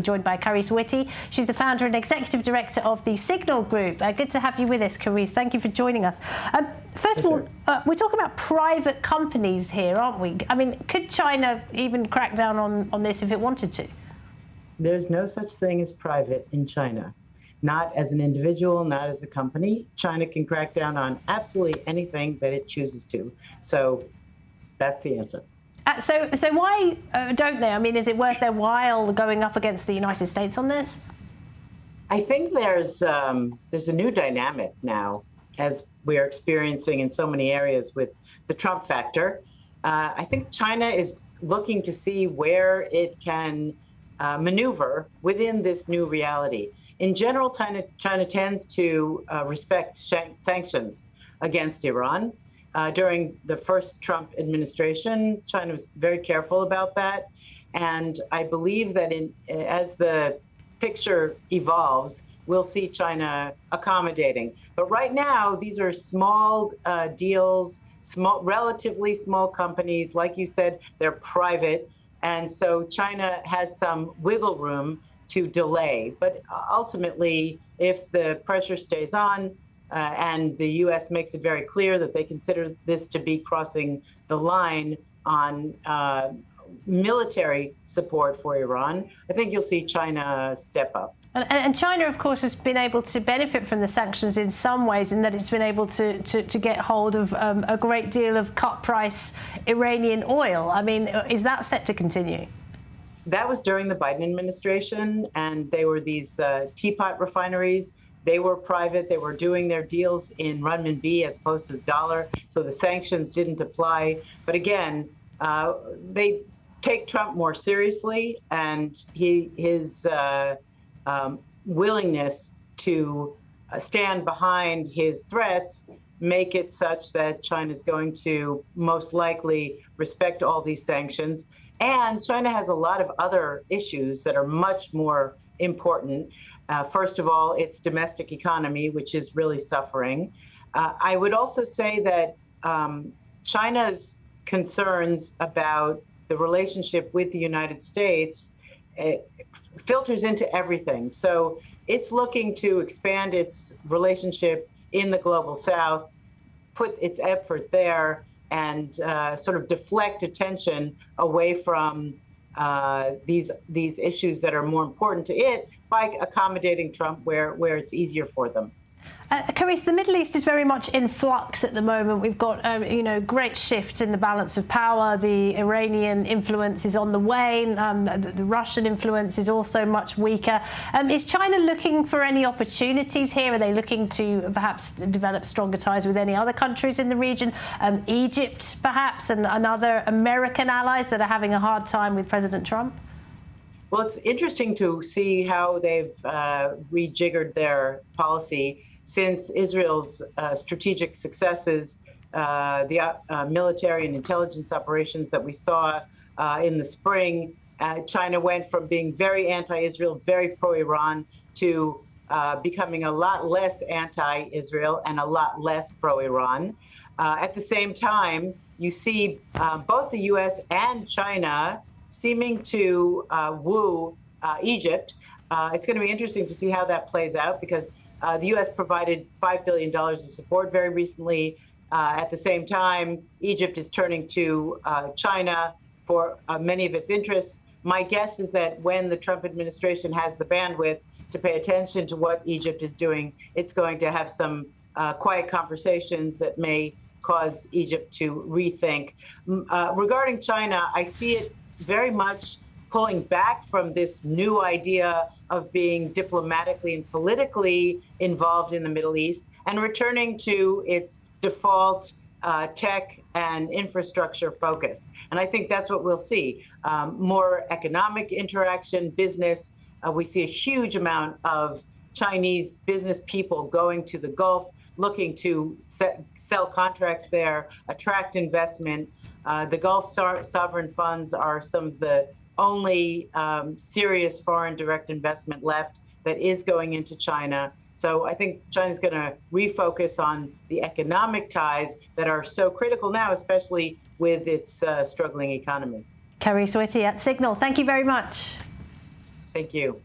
Joined by Carice Whitty. She's the founder and executive director of the Signal Group. Good to have you with us, Carice. Thank you for joining us. First of all, we're talking about private companies here, aren't we? I mean, could China even crack down on this if it wanted to? There's no such thing as private in China. Not as an individual, not as a company. China can crack down on absolutely anything that it chooses to. So that's the answer. So why don't they? I mean, is it worth their while going up against the United States on this? I think there's a new dynamic now, as we are experiencing in so many areas with the Trump factor. I think China is looking to see where it can maneuver within this new reality. In general, China tends to respect sanctions against Iran. During the first Trump administration, China was very careful about that. And I believe that as the picture evolves, we'll see China accommodating. But right now, these are small deals, relatively small companies. Like you said, they're private. And so China has some wiggle room to delay. But ultimately, if the pressure stays on, and the U.S. makes it very clear that they consider this to be crossing the line on military support for Iran, I think you'll see China step up. And China, of course, has been able to benefit from the sanctions in some ways, in that it's been able to get hold of a great deal of cut-price Iranian oil. I mean, is that set to continue? That was during the Biden administration, and they were these teapot refineries. They were private. They were doing their deals in renminbi as opposed to the dollar, so the sanctions didn't apply. But again, they take Trump more seriously, and his willingness to stand behind his threats make it such that China is going to most likely respect all these sanctions. And China has a lot of other issues that are much more important. First of all, its domestic economy, which is really suffering. I would also say that China's concerns about the relationship with the United States filters into everything. So it's looking to expand its relationship in the global South, put its effort there, and sort of deflect attention away from these issues that are more important to it by accommodating Trump where it's easier for them. Carice, the Middle East is very much in flux at the moment. We've got, great shifts in the balance of power. The Iranian influence is on the wane. The Russian influence is also much weaker. Is China looking for any opportunities here? Are they looking to perhaps develop stronger ties with any other countries in the region? Egypt, perhaps, and other American allies that are having a hard time with President Trump? Well, it's interesting to see how they've rejiggered their policy since Israel's strategic successes, the military and intelligence operations that we saw in the spring. China went from being very anti-Israel, very pro-Iran, to becoming a lot less anti-Israel and a lot less pro-Iran. At the same time, you see both the U.S. and China seeming to woo Egypt. It's going to be interesting to see how that plays out, because the U.S. provided $5 billion of support very recently. At the same time, Egypt is turning to China for many of its interests. My guess is that when the Trump administration has the bandwidth to pay attention to what Egypt is doing, it's going to have some quiet conversations that may cause Egypt to rethink. Regarding China, I see it very much pulling back from this new idea of being diplomatically and politically involved in the Middle East and returning to its default tech and infrastructure focus. And I think that's what we'll see. More economic interaction, business. We see a huge amount of Chinese business people going to the Gulf, looking to sell contracts there, attract investment. The Gulf sovereign funds are some of the only serious foreign direct investment left that is going into China. So I think China's going to refocus on the economic ties that are so critical now, especially with its struggling economy. Carice Whitty at Signal, thank you very much. Thank you.